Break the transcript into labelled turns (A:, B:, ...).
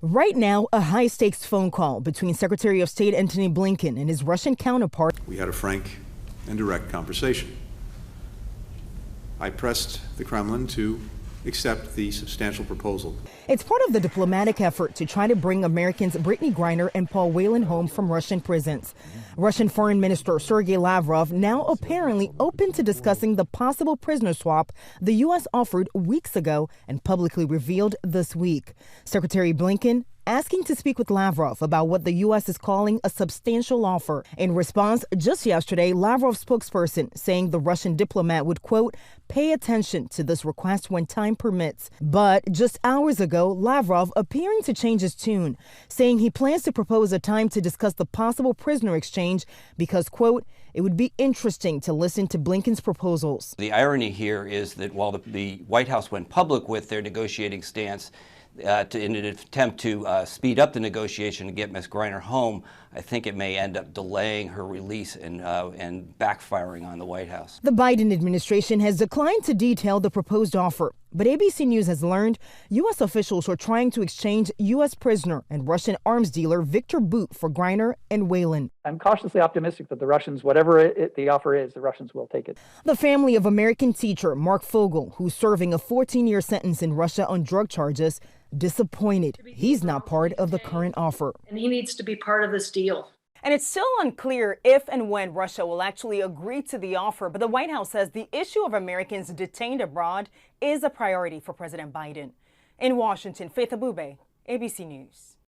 A: Right now, a high-stakes phone call between Secretary of State Antony Blinken and his Russian counterpart.
B: We had a frank and direct conversation. I pressed the Kremlin to accept the substantial proposal.
A: It's part of the diplomatic effort to try to bring Americans Brittney Griner and Paul Whelan home from Russian prisons. Russian Foreign Minister Sergei Lavrov now apparently open to discussing the possible prisoner swap the U.S. offered weeks ago and publicly revealed this week. Secretary Blinken asking to speak with Lavrov about what the U.S. is calling a substantial offer. In response, just yesterday, Lavrov's spokesperson saying the Russian diplomat would, quote, pay attention to this request when time permits. But just hours ago, Lavrov appearing to change his tune, saying he plans to propose a time to discuss the possible prisoner exchange because, quote, it would be interesting to listen to Blinken's proposals.
C: The irony here is that while the White House went public with their negotiating stance, in an attempt to speed up the negotiation to get Ms. Griner home, I think it may end up delaying her release and backfiring on the White House.
A: The Biden administration has declined to detail the proposed offer, but ABC News has learned U.S. officials are trying to exchange U.S. prisoner and Russian arms dealer Victor Bout for Griner and Whelan.
D: I'm cautiously optimistic that the Russians, whatever the offer is, the Russians will take it.
A: The family of American teacher Mark Fogel, who's serving a 14-year sentence in Russia on drug charges, disappointed he's not part of the current offer.
E: And he needs to be part of this deal.
A: And it's still unclear if and when Russia will actually agree to the offer, but the White House says the issue of Americans detained abroad is a priority for President Biden. In Washington, Faith Abube, ABC News.